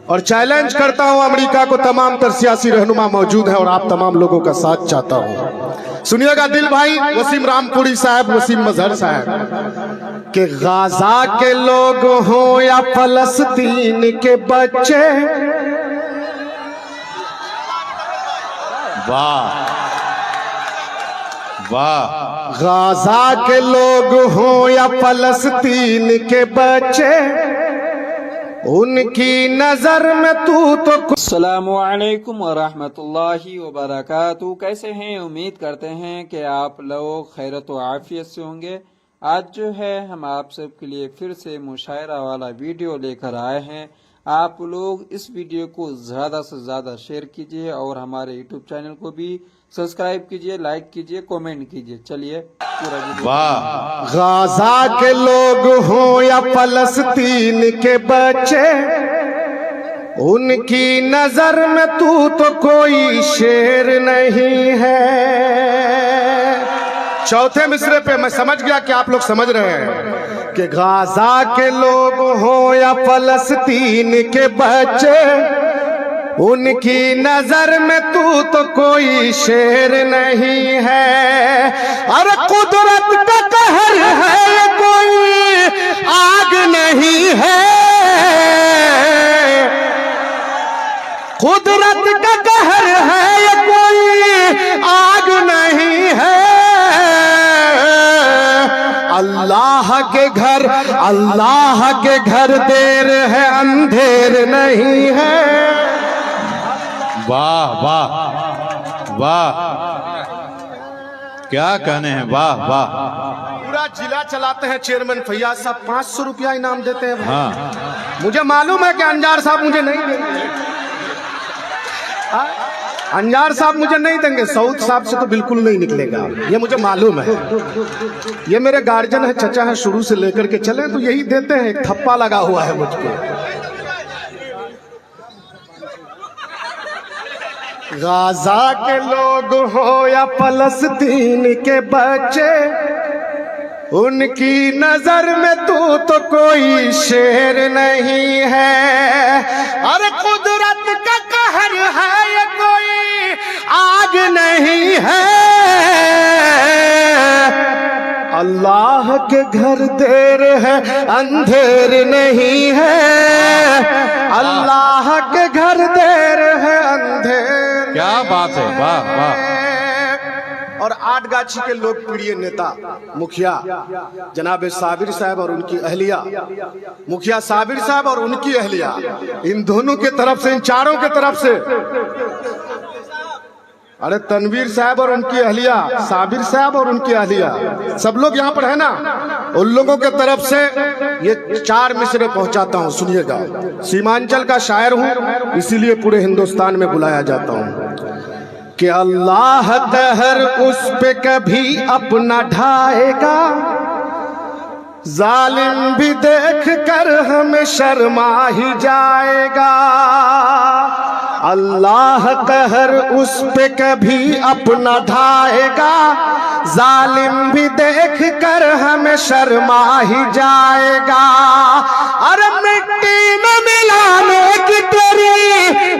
और चैलेंज करता हूं अमेरिका को, तमाम तर सियासी रहनुमा मौजूद है और आप तमाम लोगों का साथ चाहता हूं। सुनिएगा दिल भाई वसीम रामपुरी साहब, वसीम मजहर साहब कि गाजा के लोग हों या फलस्तीन के बच्चे, वाह वाह, गाजा के लोग हों या फलस्तीन के बच्चे, उनकी नजर में तू तो। अस्सलामु अलैकुम वरहमतुल्लाहि वबरकातुहू। कैसे हैं? उम्मीद करते हैं कि आप लोग खैरत व आफियत से होंगे। आज जो है हम आप सबके लिए फिर से मुशायरा वाला वीडियो लेकर आए हैं। आप लोग इस वीडियो को ज़्यादा से ज़्यादा शेयर कीजिए और हमारे यूट्यूब चैनल को भी सब्सक्राइब कीजिए, लाइक कीजिए, कमेंट कीजिए। चलिए पूरा वीडियो। वाह, गाजा के लोग हों या फलस्तीन के बच्चे, उनकी नजर में तू तो कोई शेर नहीं है। चौथे मिसरे पे मैं समझ गया कि आप लोग समझ रहे हैं कि गाजा के लोग हों या फलस्तीन के बच्चे, उनकी नजर में तू तो कोई शेर नहीं है। अरे कुदरत का कहर है, कोई आग नहीं है। कुदरत का कहर है, कोई आग नहीं है। अल्लाह के घर देर है, अंधेर नहीं है। वाह वाह वाह, क्या कहने हैं, वाह वाह। पूरा जिला चलाते हैं चेयरमैन फैयाज साहब, 500 रुपया इनाम देते हैं। हाँ, मुझे मालूम है कि अंजार साहब मुझे नहीं देंगे, अंजार साहब मुझे नहीं देंगे, सऊद साहब से तो बिल्कुल नहीं निकलेगा, ये मुझे मालूम है। ये मेरे गार्जियन है, चचा है, शुरू से लेकर के चले तो यही देते हैं। एक थप्पा लगा हुआ है मुझको। गाजा के लोग हो या फलस्तीन के बच्चे, उनकी नजर में तू तो कोई शेर नहीं है। अरे कुदरत का कहर है, ये कोई आग नहीं है। अल्लाह के घर देर है, अंधेर नहीं है। अल्लाह के घर देर है, अंधेर। क्या बात है, वाह वाह। और आठगाछी के लोकप्रिय नेता मुखिया जनाब साबिर साहब और उनकी अहलिया, मुखिया साबिर साहब और उनकी अहलिया, इन दोनों के तरफ से, इन चारों के तरफ से, अरे तनवीर साहब और उनकी अहलिया, साबिर साहब और उनकी अहलिया, सब लोग यहाँ पर है ना, उन लोगों के तरफ से ये 4 मिसरे पहुंचाता हूँ। सुनिएगा, सीमांचल का शायर हूँ, इसीलिए पूरे हिंदुस्तान में बुलाया जाता हूँ कि अल्लाह कहर उस पे कभी अपना ढाएगा, जालिम भी देख कर हमें शर्मा ही जाएगा। अल्लाह कहर उस पे कभी अपना ढाएगा, जालिम भी देख कर हमें शर्मा ही जाएगा। अरे मिट्टी में मिलाने की तेरी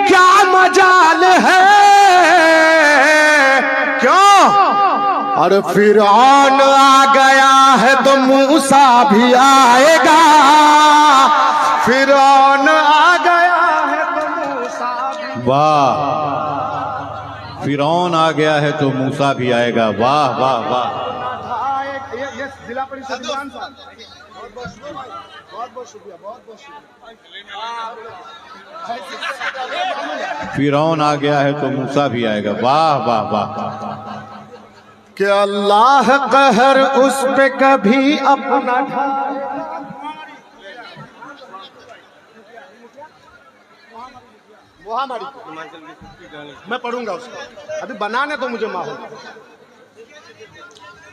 क्या मजाल है, क्यों? और फिरौन आ गया है तो मूसा भी आएगा। फिरौन आ गया है तो मूसा भी। वाह, फिरौन आ गया है तो मूसा भी आएगा। वाह वाह वाह। ये जिला परिषद दीवान साहब, बहुत बहुत शुक्रिया, बहुत बहुत शुक्रिया। फिरौन आ गया है तो मूसा भी आएगा। वाह वाह वाह। कि अल्लाह कहर उस पे कभी अपना मैं पढ़ूंगा उसको, अभी बनाने तो मुझे माहौल।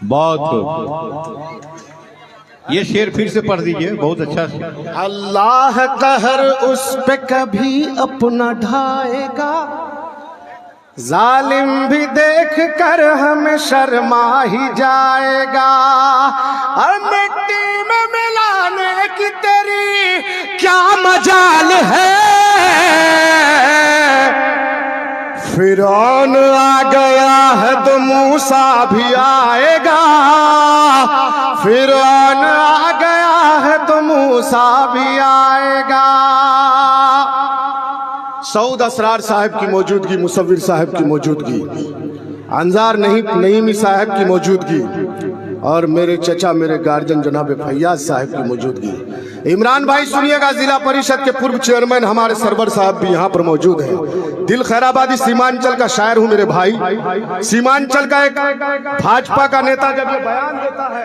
बहुत, ये शेर फिर से पढ़ दीजिए, बहुत अच्छा शेर। अल्लाह कहर उस पे कभी अपना ढाएगा, जालिम भी देख कर हमें शर्मा ही जाएगा। और मिट्टी में मिलाने की तेरी क्या मजाल है, फिरौन आ गया है तो मूसा भी आएगा, फिरौन आ गया है तो मूसा भी आएगा। सऊद असरार साहब की मौजूदगी, मुसव्विर साहब की मौजूदगी, अंजार नईमी साहब की मौजूदगी और मेरे चचा मेरे गार्जियन जनाब फैयाज साहब की मौजूदगी। इमरान भाई सुनिएगा, जिला परिषद के पूर्व चेयरमैन हमारे सरवर साहब भी यहाँ पर मौजूद हैं। दिल खैराबादी सीमांचल का शायर हूँ मेरे भाई, सीमांचल का एक भाजपा का नेता जब ये बयान देता है,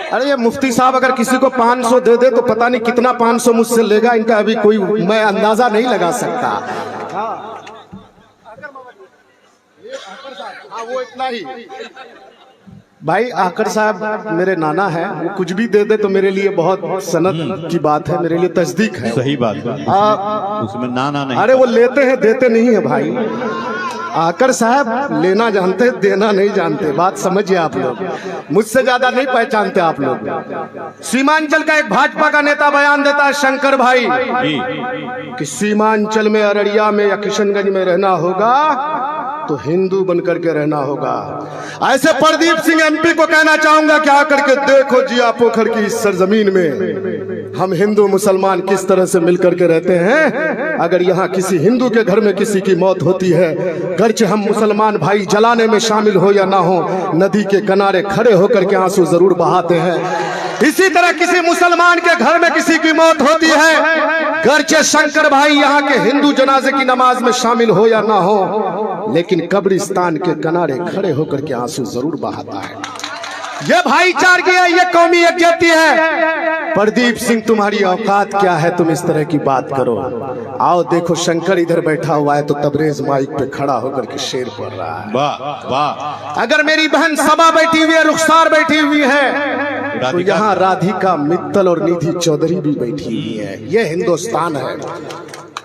अरे ये मुफ्ती साहब अगर किसी को 500 दे दे तो पता नहीं कितना 500 मुझसे लेगा, इनका अभी कोई मैं अंदाजा नहीं लगा सकता। वो इतना ही भाई, आकर साहब मेरे नाना है, वो कुछ भी दे दे तो मेरे लिए बहुत सनद की बात है, मेरे लिए तस्दीक है। सही बात है, उसमें नाना नहीं। अरे वो लेते हैं देते नहीं है भाई। आकर साहब लेना जानते देना नहीं जानते, बात समझिए आप लोग, मुझसे ज्यादा नहीं पहचानते आप लोग। सीमांचल का एक भाजपा का नेता बयान देता है, शंकर भाई, कि सीमांचल में अररिया में या किशनगंज में रहना होगा तो हिंदू बनकर के रहना होगा। ऐसे प्रदीप सिंह एमपी को कहना चाहूंगा कि आकर के देखो जिया पोखर की इस सरजमीन में हम हिंदू मुसलमान किस तरह से मिलकर के रहते हैं। अगर यहाँ किसी हिंदू के घर में किसी की मौत होती है, गर्चे हम मुसलमान भाई जलाने में शामिल हो या ना हो, नदी के किनारे खड़े होकर के आंसू जरूर बहाते हैं। इसी तरह किसी मुसलमान के घर में किसी की मौत होती है, गर्चे शंकर भाई यहाँ के हिंदू जनाजे की नमाज में शामिल हो या ना हो, लेकिन कब्रिस्तान के किनारे खड़े होकर के आंसू जरूर बहाता है। ये भाईचारगी है, ये कौमी यकजहती है। प्रदीप सिंह तुम्हारी औकात क्या है, तुम इस तरह की बात करो। आओ देखो शंकर इधर बैठा हुआ है तो तबरेज माइक पे खड़ा होकर के शेर पढ़ रहा है। वाह वाह। अगर मेरी बहन सबा बैठी हुई है, रुखसार बैठी हुई है, तो यहाँ राधिका मित्तल और निधि चौधरी भी बैठी हुई है। ये हिंदुस्तान है।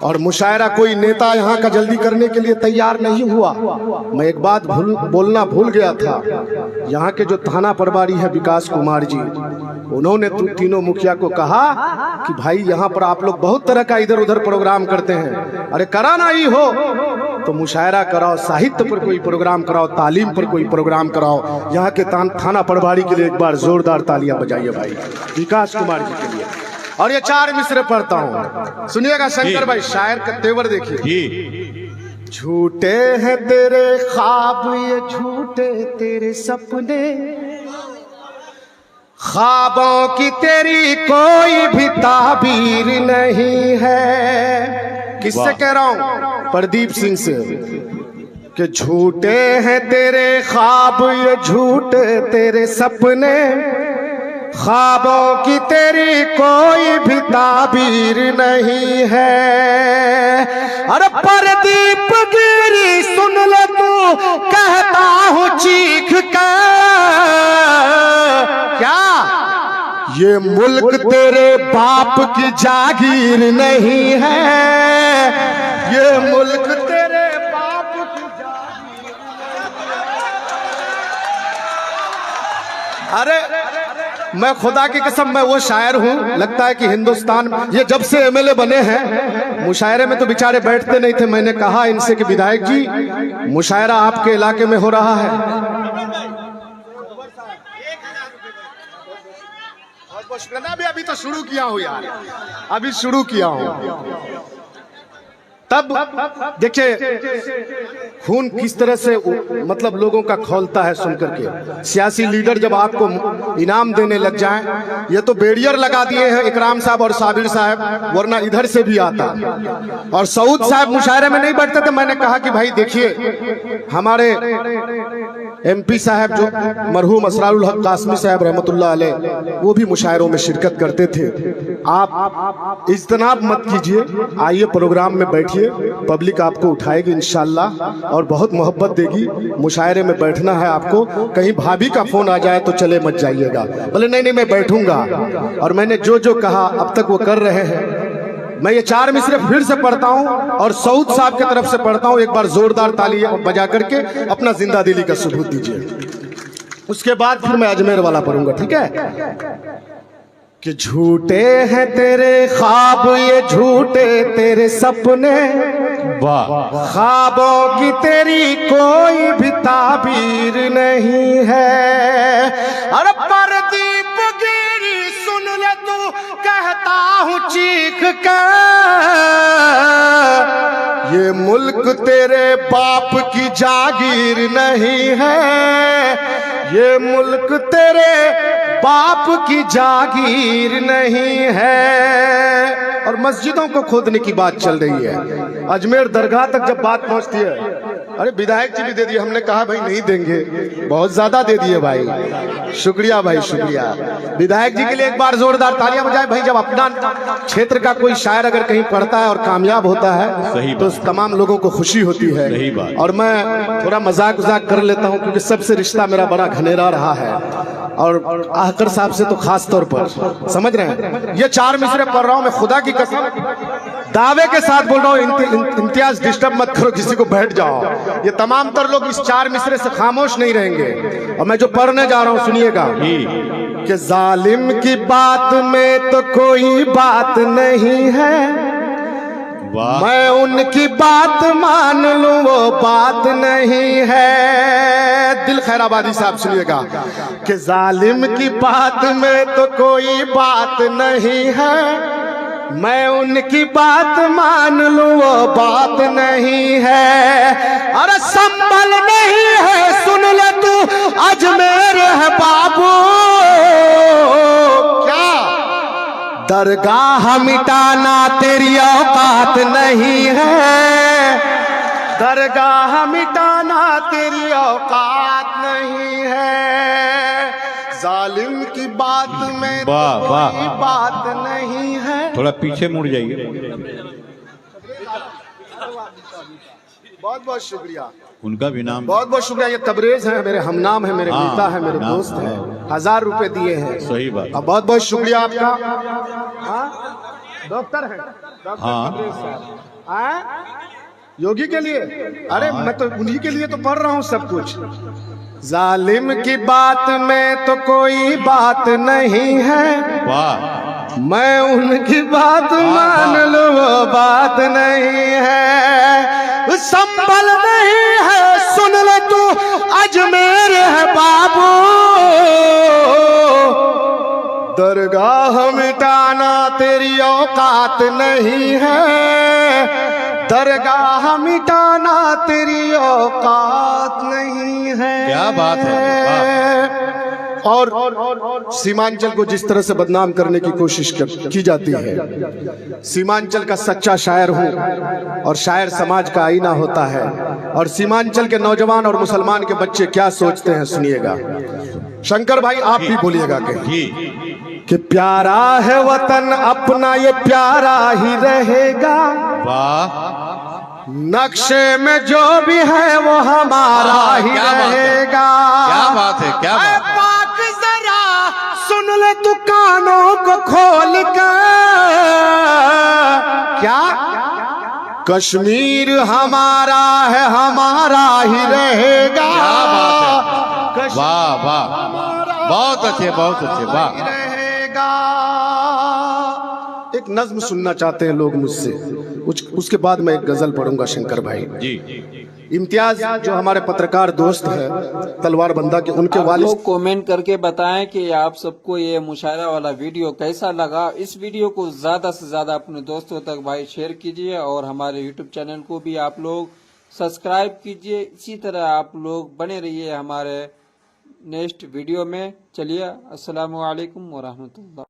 और मुशायरा कोई नेता यहाँ का जल्दी करने के लिए तैयार नहीं हुआ। मैं एक बात बोलना भूल गया था, यहाँ के जो थाना प्रभारी है विकास कुमार जी, उन्होंने तीनों मुखिया को कहा कि भाई यहाँ पर आप लोग बहुत तरह का इधर उधर प्रोग्राम करते हैं, अरे कराना ही हो तो मुशायरा कराओ, साहित्य पर कोई प्रोग्राम कराओ, तालीम पर कोई प्रोग्राम कराओ। यहाँ के थाना प्रभारी के लिए एक बार जोरदार तालियां बजाइए भाई, विकास कुमार जी के लिए। और ये 4 मिसरे पढ़ता हूँ, सुनिएगा शंकर भाई, शायर का तेवर देखिए। झूठे हैं तेरे ख्वाब, ये झूठे तेरे सपने, ख्वाबों की तेरी कोई भी ताबीर नहीं है। किससे कह रहा हूँ? प्रदीप सिंह से, कि झूठे हैं तेरे ख्वाब, ये झूठे तेरे सपने, ख्वाबों की तेरी कोई भी ताबीर नहीं है। अरे प्रदीप गिरी सुन ले तू, कहता हूँ चीख कर, क्या ये मुल्क तेरे बाप की जागीर नहीं है, ये मुल्क तेरे बाप की जागीर। अरे मैं खुदा की कसम, मैं वो शायर हूँ, लगता है कि हिंदुस्तान, ये जब से एमएलए बने हैं मुशायरे में तो बेचारे बैठते नहीं थे। मैंने कहा इनसे कि विधायक जी मुशायरा आपके इलाके में हो रहा है, अभी तो शुरू किया हूँ यार, अभी शुरू किया हूँ। तब देखिए खून किस तरह से मतलब लोगों का खौलता है सुनकर के। सियासी लीडर जब आपको इनाम देने लग जाएं, ये तो बैरियर लगा दिए हैं इकराम साहब और साबिर साहब, वरना इधर से भी आता। और सऊद साहब मुशायरे में नहीं बैठते थे। मैंने कहा कि भाई देखिए हमारे एमपी साहब जो मरहूम असरारुल हक कासमी साहब रहमतुल्लाह अलैह, वो भी मुशायरों में शिरकत करते थे। आप इज्तनाब मत कीजिए, आइए प्रोग्राम में बैठिए, पब्लिक आपको उठाएगी इंशाल्लाह और बहुत मोहब्बत देगी। मुशायरे में बैठना है आपको, कहीं भाभी का फोन आ जाए तो चले मत जाइएगा। बोले नहीं नहीं मैं बैठूंगा। और मैंने जो जो कहा अब तक वो कर रहे हैं। मैं ये 4 मिसरे फिर से पढ़ता हूँ और सऊद साहब की तरफ से पढ़ता हूँ। एक बार जोरदार ताली बजा करके अपना जिंदा दिली का सबूत दीजिए, उसके बाद फिर मैं अजमेर वाला पढ़ूंगा, ठीक है। कि झूठे हैं तेरे ख्वाब, ये झूठे तेरे सपने, वाह ख्वाबों की तेरी कोई भी ताबीर नहीं है। अरे परदीप गिरी सुन ले तू कहता हूँ चीख कर, ये मुल्क तेरे बाप की जागीर नहीं है, ये मुल्क तेरे बाप की जागीर नहीं है। और मस्जिदों को खोदने की बात चल रही है, अजमेर दरगाह तक जब बात पहुंचती है, अरे विधायक जी भी दे दिए, हमने कहा भाई नहीं देंगे, बहुत ज्यादा दे दिए भाई, शुक्रिया भाई शुक्रिया। विधायक जी के लिए एक बार जोरदार तालियां बजाएं भाई। जब अपना क्षेत्र का कोई शायर अगर कहीं पढ़ता है और कामयाब होता है तो तमाम लोगों को खुशी होती है। सही बात। और मैं थोड़ा मजाक कर लेता हूं क्योंकि सबसे रिश्ता मेरा बड़ा घनेरा रहा है, और आहकर साहब से तो खास तौर पर, समझ रहे हैं। ये 4 मिसरे पढ़ रहा हूं मैं, खुदा की कसम दावे के साथ बोल रहा हूं, इम्तियाज डिस्टर्ब मत करो किसी को, बैठ जाओ। ये तमाम तर लोग इस 4 मिसरे से खामोश नहीं रहेंगे। और मैं जो पढ़ने जा रहा हूं सुनिएगा कि जालिम की बात में तो कोई बात नहीं है, मैं उनकी बात मान लूं वो बात नहीं है। दिल खैराबादी साहब सुनिएगा कि जालिम की बात में तो कोई बात नहीं है, मैं उनकी बात मान लूं वो बात नहीं है। अरे संभल नहीं है सुन ले तू अजमेर है बाबू, क्या दरगाह मिटाना तेरी औकात नहीं है, दरगाह मिटाना तेरी औकात नहीं है। जालिम की बात में वाह, तो वाह। कोई बात नहीं है। थोड़ा पीछे मुड़ जाइए। बहुत बहुत शुक्रिया, उनका भी नाम बहुत बहुत शुक्रिया। ये तबरेज है, मेरे हमनाम है, मेरे हाँ, मिता है, मेरे नाम दोस्त है, 1000 रुपए दिए हैं। सही बात। अब बहुत बहुत शुक्रिया आपका। हाँ? डॉक्टर है, डॉक्टर हाँ। तबरेज साहब। हाँ? योगी के लिए, अरे मैं तो उन्हीं के लिए तो पढ़ रहा हूँ सब कुछ। जालिम की बात में तो कोई बात नहीं है, वाह मैं उनकी बात मान लूं वो बात नहीं है। संभल नहीं है सुन ले तू अजमेर है बाबू, दरगाह मिटाना तेरी औकात नहीं है, दरगाह मिटाना तेरी औकात नहीं है। क्या बात है। और सीमांचल को जिस तरह से बदनाम करने की कोशिश की जाती है, सीमांचल का सच्चा शायर हूँ और शायर समाज का आईना होता है। और सीमांचल के नौजवान और मुसलमान के बच्चे क्या सोचते हैं सुनिएगा। शंकर भाई आप भी बोलिएगा कि प्यारा है वतन अपना ये प्यारा ही रहेगा, वाह नक्शे में जो भी है वो हमारा ही रहेगा। क्या बात है, क्या बात है। पाक जरा सुन ले तू कानों को खोल कर, क्या कश्मीर हमारा है हमारा ही रहेगा। क्या बात है, वाह वाह, बहुत अच्छे बहुत अच्छे, वाह। एक नज्म सुनना चाहते हैं लोग मुझसे, उसके बाद मैं एक गजल पढ़ूंगा शंकर भाई जी। इम्तियाज जो हमारे पत्रकार दोस्त हैं तलवार बंदा के, उनके वालिद लोग कमेंट करके बताएं कि आप सबको ये मुशायरा वाला वीडियो कैसा लगा। इस वीडियो को ज्यादा से ज्यादा अपने दोस्तों तक भाई शेयर कीजिए और हमारे यूट्यूब चैनल को भी आप लोग सब्सक्राइब कीजिए। इसी तरह आप लोग बने रहिए हमारे नेक्स्ट वीडियो में। चलिए, अस्सलामु अलैकुम व रहमतुल्लाह।